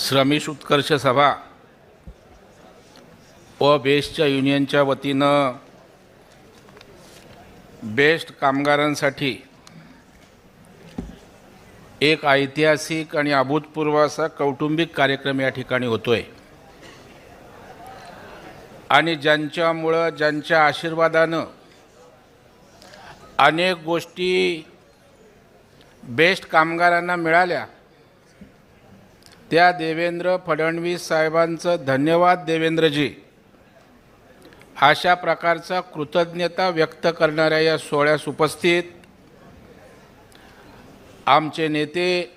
श्रमिक उत्कर्ष सभा व बेस्टच्या युनियनच्या वतीनं बेस्ट कामगारांसाठी एक ऐतिहासिक आणि अभूतपूर्व असा कौटुंबिक कार्यक्रम या ठिकाणी होतोय आणि ज्यांच्यामुळं ज्यांच्या आशीर्वादानं अनेक गोष्टी बेस्ट कामगारांना मिळाल्या त्या देवेंद्र फडणवीस साहेबांचं धन्यवाद देवेंद्रजी अशा प्रकारचा कृतज्ञता व्यक्त करणाऱ्या या सोहळ्यास उपस्थित आमचे नेते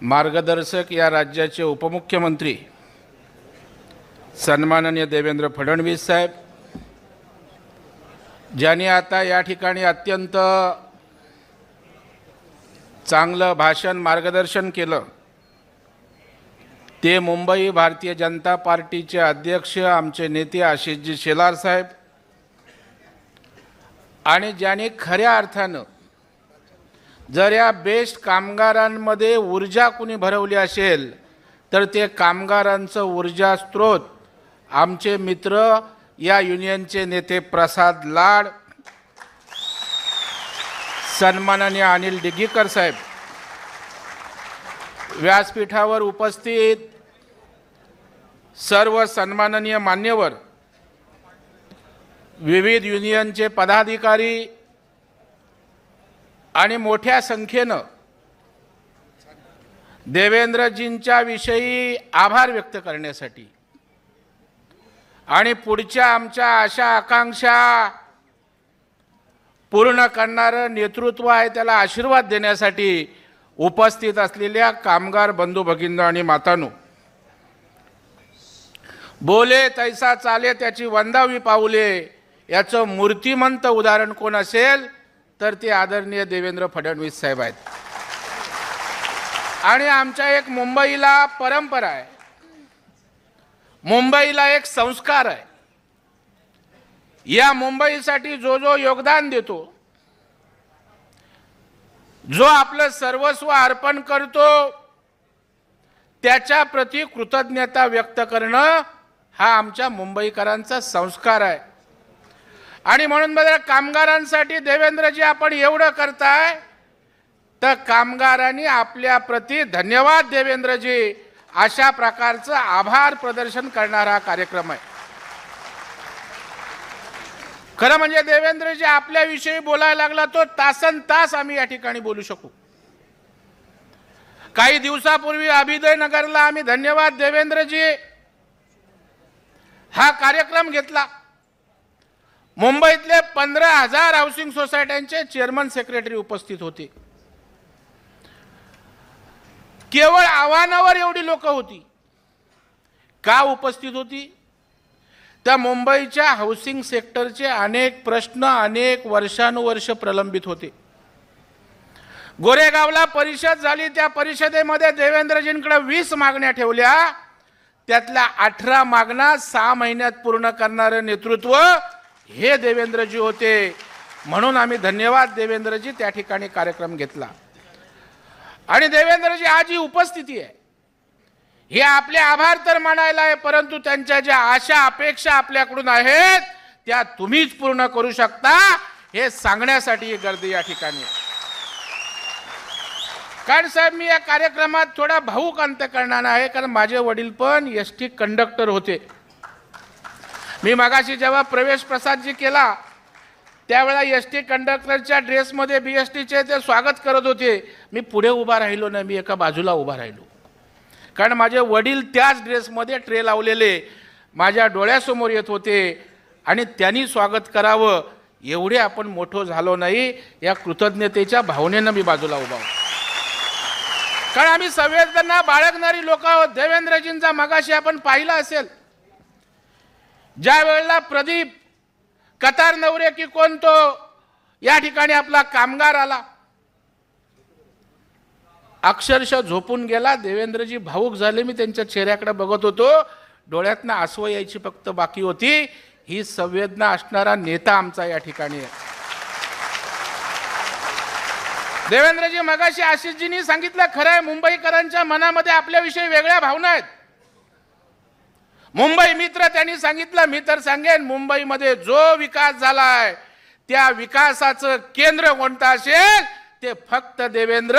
मार्गदर्शक या राज्याचे उपमुख्यमंत्री सन्माननीय देवेंद्र फडणवीस साहेब ज्यांनी आता या ठिकाणी अत्यंत चांगलं भाषण मार्गदर्शन केलं ते मुंबई भारतीय जनता पार्टीचे अध्यक्ष आमचे नेते आशिषजी शेलार साहेब आणि ज्यांनी खऱ्या अर्थानं जर या बेस्ट कामगारांमध्ये ऊर्जा कुणी भरवली असेल तर ते कामगारांचं ऊर्जा स्रोत आमचे मित्र या युनियनचे नेते प्रसाद लाड सन्माननीय अनिल डिग्गीकर साहेब व्यासपीठावर उपस्थित सर्व सन्माननीय मान्यवर विविध युनियनचे पदाधिकारी आणि मोठ्या संख्येनं देवेंद्रजींच्या विषयी आभार व्यक्त करण्यासाठी आणि पुढच्या आमच्या आशा आकांक्षा पूर्ण करणारं नेतृत्व आहे त्याला आशीर्वाद देण्यासाठी उपस्थित असलेल्या कामगार बंधू भगिनी आणि मातांनो, बोले तैसा चाले त्याची वंदावी पाऊले याचं मूर्तिमंत उदाहरण कोण असेल तर ते आदरणीय देवेंद्र फडणवीस साहेब आहेत. आणि आमच्या एक मुंबईला परंपरा आहे, मुंबईला एक संस्कार आहे. या मुंबईसाठी जो जो योगदान देतो, जो आपलं सर्वस्व अर्पण करतो त्याच्या प्रती कृतज्ञता व्यक्त करणं हा आमच्या मुंबईकरांचा संस्कार आहे. आणि म्हणून बघा कामगारांसाठी देवेंद्रजी आपण एवढं करताय तर कामगारांनी आपल्या प्रती धन्यवाद देवेंद्रजी अशा प्रकारचं आभार प्रदर्शन करणारा हा कार्यक्रम आहे. खरं म्हणजे देवेंद्रजी आपल्याविषयी बोलायला लागला तो तासन तास आम्ही या ठिकाणी बोलू शकू. काही दिवसापूर्वी अभिदय नगरला आम्ही धन्यवाद देवेंद्रजी हा कार्यक्रम घेतला. मुंबईतले 15,000 हाऊसिंग सोसायट्यांचे चेअरमन सेक्रेटरी उपस्थित होते. केवळ आव्हानावर एवढी लोक होती. का उपस्थित होती? त्या मुंबईच्या हाऊसिंग सेक्टरचे अनेक प्रश्न अनेक वर्षानुवर्ष प्रलंबित होते. गोरेगावला परिषद झाली, त्या परिषदेमध्ये देवेंद्रजींकडे 20 मागण्या ठेवल्या, त्यातल्या 18 मागण्या 6 महिन्यात पूर्ण करणारे नेतृत्व हे देवेंद्रजी होते. म्हणून आम्ही धन्यवाद देवेंद्रजी त्या ठिकाणी कार्यक्रम घेतला. आणि देवेंद्रजी आज ही उपस्थिती आहे हे आपले आभार तर मानायला आहे, परंतु त्यांच्या ज्या आशा अपेक्षा आपल्याकडून आहेत त्या तुम्हीच पूर्ण करू शकता हे सांगण्यासाठी ही गर्दी या ठिकाणी आहे. कारण साहेब मी या कार्यक्रमात थोडा भावुक अंत करणार आहे, कारण माझे वडील पण एसटी कंडक्टर होते. मी मगाशी जेव्हा प्रवेश प्रसादजी केला त्यावेळेला एसटी कंडक्टरच्या ड्रेसमध्ये बीएसटीचे ते स्वागत करत होते. मी पुढे उभा राहिलो नाही, मी एका बाजूला उभा राहिलो, कारण माझे वडील त्याच ड्रेसमध्ये ट्रे लावलेले माझ्या डोळ्यासमोर येत होते आणि त्यांनी स्वागत करावं एवढे आपण मोठं झालो नाही या कृतज्ञतेच्या भावनेनं मी बाजूला उभा होतो. कारण आम्ही संवेदना बाळगणारी लोक आहोत. देवेंद्रजींचा मगाशी आपण पाहिलं असेल, ज्या वेळेला प्रदीप कतार नवरे की कोण तो या ठिकाणी आपला कामगार आला, अक्षरशः झोपून गेला. देवेंद्रजी भावुक झाले. मी त्यांच्या चेहऱ्याकडे बघत होतो, डोळ्यातनं आसवं यायची फक्त बाकी होती. ही संवेदना असणारा नेता आमचा या ठिकाणी आहे. देवेंद्रजी मगाशी आशिषजींनी सांगितलं, खरं आहे, मुंबईकरांच्या मनामध्ये आपल्याविषयी वेगळ्या भावना आहेत. मुंबई मित्र त्यांनी सांगितलं, मी तर सांगेन मुंबईमध्ये जो विकास झालाय त्या विकासाचं केंद्र कोणतं असेल ते फक्त देवेंद्र,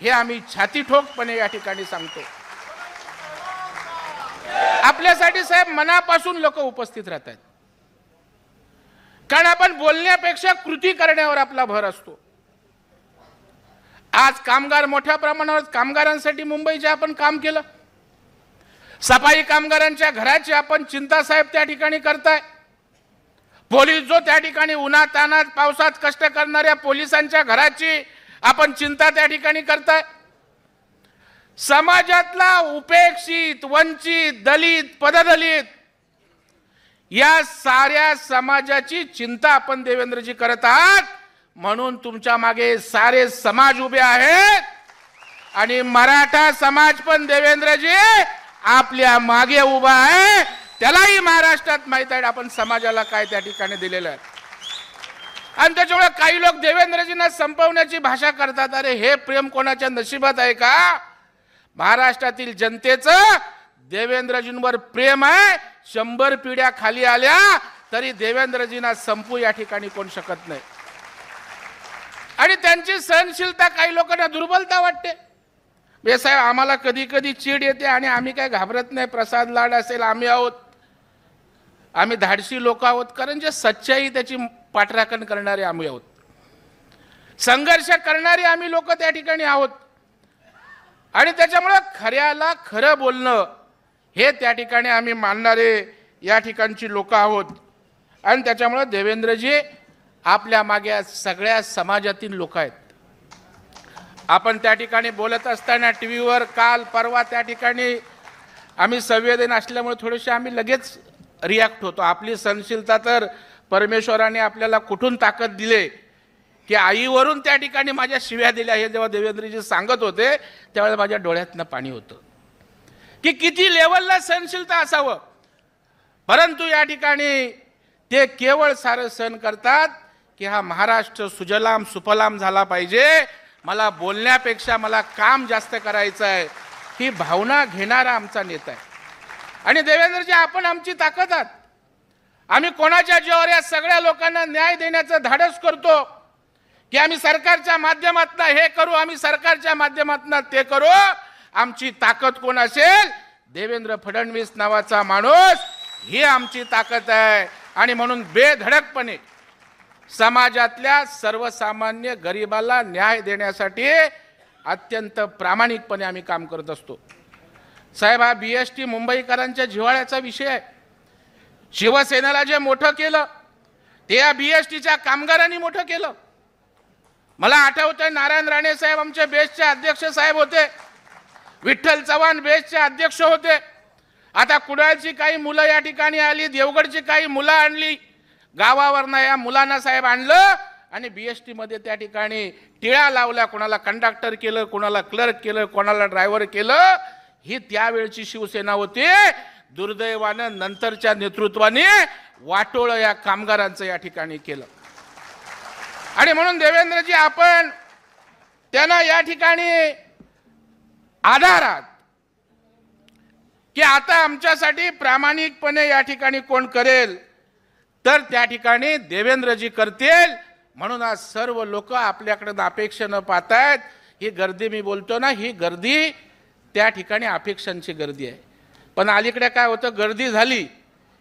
हे आम्ही छाती ठोकपणे या ठिकाणी सांगतो. आपल्यासाठी साहेब मनापासून लोक उपस्थित राहतात, कारण आपण बोलण्यापेक्षा कृती करण्यावर आपला भर असतो. आज कामगार मोठ्या प्रमाणावर, कामगारांसाठी मुंबईचे आपण काम केलं. सफाई कामगारांच्या घराची आपण चिंता साहेब त्या ठिकाणी करताय. पोलीस जो त्या ठिकाणी उन्हातानात पावसात कष्ट करणाऱ्या पोलिसांच्या घराची आपण चिंता त्या ठिकाणी करताय. समाजातला उपेक्षित, वंचित, दलित, पददलित या साऱ्या समाजाची चिंता आपण देवेंद्रजी करत आहात. म्हणून तुमच्या मागे सारे समाज उभे आहेत आणि मराठा समाज पण देवेंद्रजी आपल्या मागे उभा आहे. त्यालाही महाराष्ट्रात माहित आहे आपण समाजाला काय त्या ठिकाणी दिलेलं आहे. आणि त्याच्यामुळे काही लोक देवेंद्रजींना संपवण्याची भाषा करतात. अरे हे प्रेम कोणाच्या नशिबात आहे का? महाराष्ट्रातील जनतेचं देवेंद्रजींवर प्रेम आहे. 100 पिढ्या खाली आल्या तरी देवेंद्रजींना संपू या ठिकाणी कोण शकत नाही. आणि त्यांची सहनशीलता काही लोकांना दुर्बलता वाटते. साहेब आम्हाला कधी कधी चीड येते आणि आम्ही काय घाबरत नाही. प्रसाद लाड असेल, आम्ही आहोत, आम्ही धाडसी लोक आहोत, कारण जे सच्चाई त्याची पाठराखण करणारे आम्ही आहोत, संघर्ष करणारे आम्ही लोक त्या ठिकाणी आहोत. आणि त्याच्यामुळे खऱ्याला खरं बोलणं हे त्या ठिकाणी आम्ही मानणारे या ठिकाणची लोक आहोत. आणि त्याच्यामुळे देवेंद्रजी आपल्या मागे सगळ्या समाजातील लोक आहेत. आपण त्या ठिकाणी बोलत असताना टीव्हीवर काल परवा त्या ठिकाणी आम्ही संवेदन असल्यामुळे थोडेसे आम्ही लगेच रिॲक्ट होतो. आपली सहनशीलता तर परमेश्वराने आपल्याला कुठून ताकद दिले की आईवरून त्या ठिकाणी माझ्या शिव्या दिल्या. हे जेव्हा देवेंद्रजी सांगत होते त्यावेळेला माझ्या डोळ्यातनं पाणी होतं की किती लेवलला सहनशीलता असावं. परंतु या ठिकाणी ते केवळ सारं सहन करतात की हा महाराष्ट्र सुजलाम सुफलाम झाला पाहिजे, मला बोलण्यापेक्षा मला काम जास्त करायचं आहे, ही भावना घेणारा आमचा नेता आहे. आणि देवेंद्रजी आपण आमची ताकद आहात. आम्ही कोणाच्या जीवावर या सगळ्या लोकांना न्याय देण्याचं धाडस करतो की आम्ही सरकारच्या माध्यमातून हे करू, आम्ही सरकारच्या माध्यमातून ते करू. आमची ताकद कोण असेल? देवेंद्र फडणवीस नावाचा माणूस, ही आमची ताकद आहे. आणि म्हणून बेधडकपणे समाजातल्या सर्वसामान्य गरिबाला न्याय देण्यासाठी अत्यंत प्रामाणिकपणे आम्ही काम करत असतो. साहेब हा BST मुंबईकरांच्या जिव्हाळ्याचा विषय आहे. शिवसेनेला जे मोठं केलं ते या BSTच्या कामगारांनी मोठं केलं. मला आठवतंय नारायण राणे साहेब आमचे बेस्टचे अध्यक्ष साहेब होते, विठ्ठल चव्हाण बेस्टचे अध्यक्ष होते. आता कुडाळची काही मुलं या ठिकाणी आली, देवगडची काही मुलं आणली, गावावरनं या मुलांना साहेब आणलं आणि BST मध्ये त्या ठिकाणी टिळा लावला. कोणाला कंडक्टर केलं, कोणाला क्लर्क केलं, कोणाला ड्रायव्हर केलं. ही त्यावेळची शिवसेना होती. दुर्दैवानं नंतरच्या नेतृत्वाने वाटोळं या कामगारांचं या ठिकाणी केलं. आणि म्हणून देवेंद्रजी आपण त्यांना या ठिकाणी आधारात की आता आमच्यासाठी प्रामाणिकपणे या ठिकाणी कोण करेल तर त्या ठिकाणी देवेंद्रजी करतील. म्हणून आज सर्व लोक आपल्याकडे अपेक्षेनं पाहतायत. ही गर्दी मी बोलतो ना, ही गर्दी त्या ठिकाणी अपेक्षांची गर्दी आहे. पण अलीकडे काय होतं, गर्दी झाली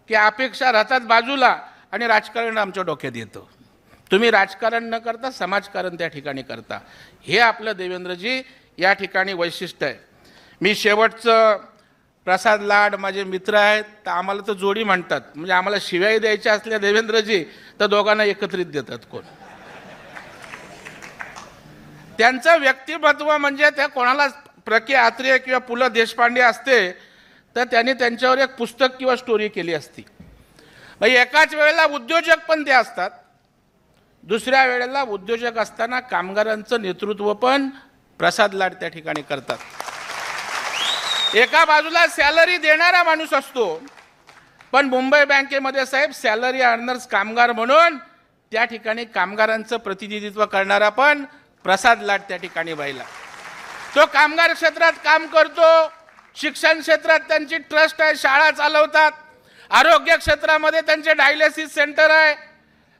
की अपेक्षा राहतात बाजूला आणि राजकारण आमच्या डोक्यात येतं. तुम्ही राजकारण न करता समाजकारण त्या ठिकाणी करता. हे आपलं देवेंद्रजी या ठिकाणी वैशिष्ट्य आहे. मी शेवटचं, प्रसाद लाड माझे मित्र आहेत तर आम्हाला तर जोडी म्हणतात, म्हणजे आम्हाला शिव्याही द्यायच्या असल्या देवेंद्रजी तर दोघांना एकत्रित देतात. कोण त्यांचं व्यक्तिमत्व म्हणजे त्या कोणाला प्र.के. आत्रेय किंवा पु.ल. देशपांडे असते तर त्यांनी त्यांच्यावर एक पुस्तक किंवा स्टोरी केली असती. म्हणजे एकाच वेळेला उद्योजक पण ते असतात, दुसऱ्या वेळेला उद्योजक असताना कामगारांचं नेतृत्व पण प्रसाद लाड त्या ठिकाणी करतात. एका बाजूला सॅलरी देणारा माणूस असतो, पण मुंबई बँकेमध्ये साहेब सॅलरी अर्नर्स कामगार म्हणून त्या ठिकाणी कामगारांचं प्रतिनिधित्व करणारा पण प्रसाद लाड त्या ठिकाणी व्हायला. तो कामगार क्षेत्रात काम करतो, शिक्षण क्षेत्रात त्यांची ट्रस्ट आहे, शाळा चालवतात, आरोग्य क्षेत्रामध्ये त्यांचे डायलिसिस सेंटर आहे.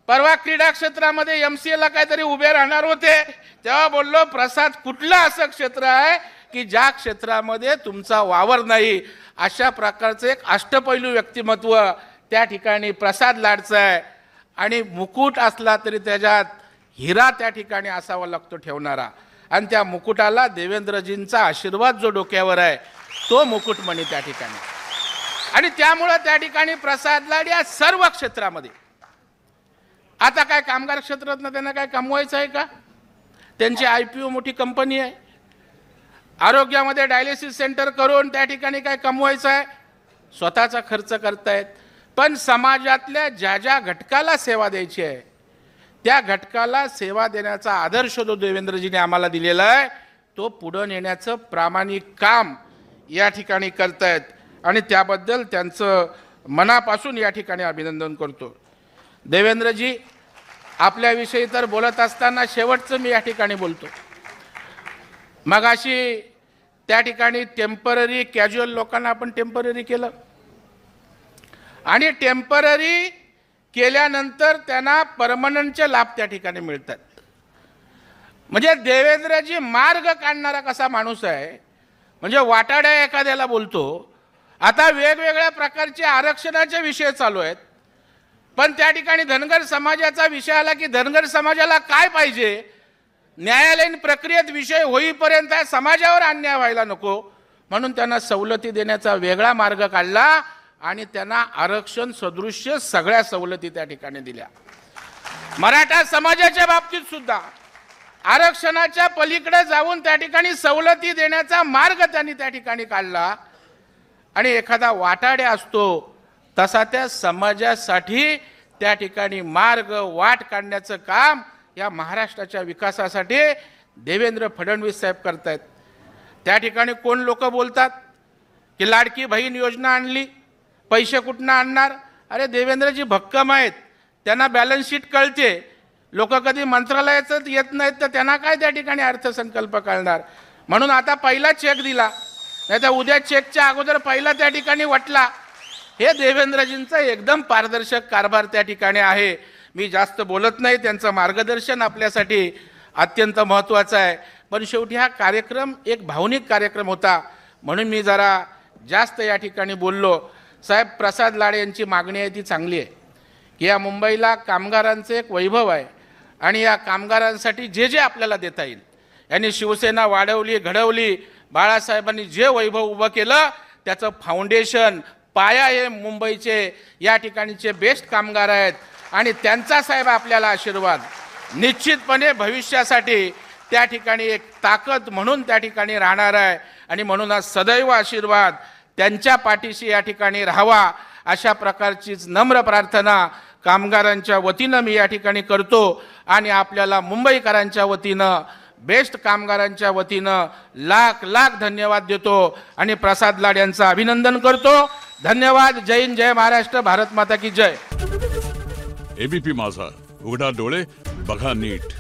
परवा क्रीडा क्षेत्रामध्ये MCA ला काहीतरी उभे राहणार होते, तेव्हा बोललो प्रसाद कुठलं असं क्षेत्र आहे की ज्या क्षेत्रामध्ये तुमचा वावर नाही. अशा प्रकारचं एक अष्टपैलू व्यक्तिमत्व त्या ठिकाणी प्रसाद लाडचं आहे. आणि मुकुट असला तरी त्याच्यात हिरा त्या ठिकाणी असावा लागतो ठेवणारा, आणि त्या मुकुटाला देवेंद्रजींचा आशीर्वाद जो डोक्यावर आहे तो मुकुटमणी त्या ठिकाणी. आणि त्यामुळं त्या ठिकाणी प्रसाद लाड या सर्व क्षेत्रामध्ये, आता काय कामगार क्षेत्रात त्यांना काय कमवायचं आहे का? त्यांची IPO मोठी कंपनी आहे, आरोग्यामध्ये डायलिसिस सेंटर करून त्या ठिकाणी काय कमवायचं आहे? स्वतःचा खर्च करतायत. पण समाजातल्या ज्या ज्या घटकाला सेवा द्यायची आहे त्या घटकाला सेवा देण्याचा आदर्श जो देवेंद्रजीने आम्हाला दिलेला आहे तो पुढे नेण्याचं प्रामाणिक काम या ठिकाणी करतायत. आणि त्याबद्दल त्यांचं मनापासून या ठिकाणी अभिनंदन करतो. देवेंद्रजी, आपल्याविषयी तर बोलत असताना शेवटचं मी या ठिकाणी बोलतो. मगाशी त्या ठिकाणी टेम्पररी कॅज्युअल लोकांना आपण टेम्पररी केलं, आणि टेम्पररी केल्यानंतर त्यांना परमनंटचे लाभ त्या ठिकाणी मिळतात. म्हणजे देवेंद्रजी मार्ग काढणारा कसा माणूस आहे, म्हणजे वाटाड्या एखाद्याला बोलतो. आता वेगवेगळ्या प्रकारचे आरक्षणाचे विषय चालू आहेत, पण त्या ठिकाणी धनगर समाजाचा विषय आला की धनगर समाजाला काय पाहिजे, न्यायालयीन प्रक्रियेत विषय होईपर्यंत समाजावर अन्याय व्हायला नको म्हणून त्यांना सवलती देण्याचा वेगळा मार्ग काढला आणि त्यांना आरक्षण सदृश्य सगळ्या सवलती त्या ठिकाणी दिल्या. मराठा समाजाच्या बाबतीत सुद्धा आरक्षणाच्या पलीकडे जाऊन त्या ठिकाणी सवलती देण्याचा मार्ग त्यांनी त्या ठिकाणी काढला. आणि एखादा वाटाड्या असतो तसा त्या समाजासाठी त्या ठिकाणी मार्ग वाट काढण्याचं काम या महाराष्ट्राच्या विकासासाठी देवेंद्र फडणवीस साहेब करतायत. त्या ठिकाणी कोण लोक बोलतात की लाडकी बहीण योजना आणली, पैसे कुठनं आणणार? अरे देवेंद्रजी भक्कम आहेत, त्यांना बॅलन्स शीट कळते. लोक कधी मंत्रालयाचं येत नाहीत तर त्यांना काय त्या ठिकाणी अर्थसंकल्प कळणार. म्हणून आता पहिला चेक दिला, नाही तर उद्या चेकच्या अगोदर पहिला त्या ठिकाणी वाटला. हे देवेंद्रजींचा एकदम पारदर्शक कारभार त्या ठिकाणी आहे. मी जास्त बोलत नाही, त्यांचं मार्गदर्शन आपल्यासाठी अत्यंत महत्त्वाचं आहे. पण शेवटी हा कार्यक्रम एक भावनिक कार्यक्रम होता म्हणून मी जरा जास्त या ठिकाणी बोललो. साहेब, प्रसाद लाड यांची मागणी आहे ती चांगली आहे की या मुंबईला कामगारांचं एक वैभव आहे आणि या कामगारांसाठी जे जे आपल्याला देता येईल, यांनी शिवसेना वाढवली, घडवली, बाळासाहेबांनी जे वैभव उभं केलं त्याचं फाउंडेशन, पाया हे मुंबईचे या ठिकाणचे बेस्ट कामगार आहेत. आणि त्यांचा साहेब आपल्याला आशीर्वाद निश्चितपणे भविष्यासाठी त्या ठिकाणी एक ताकद म्हणून त्या ठिकाणी राहणार आहे. आणि म्हणून आज सदैव आशीर्वाद त्यांच्या पाठीशी या ठिकाणी राहावा अशा प्रकारचीच नम्र प्रार्थना कामगारांच्या वतीनं मी या ठिकाणी करतो. आणि आपल्याला मुंबईकरांच्या वतीनं, बेस्ट कामगारांच्या वतीनं लाख लाख धन्यवाद देतो आणि प्रसाद लाड यांचं अभिनंदन करतो. धन्यवाद. जय हिंद, जय महाराष्ट्र, भारत माता की जय. ABP माझा, उघडा डोळे बघा नीट.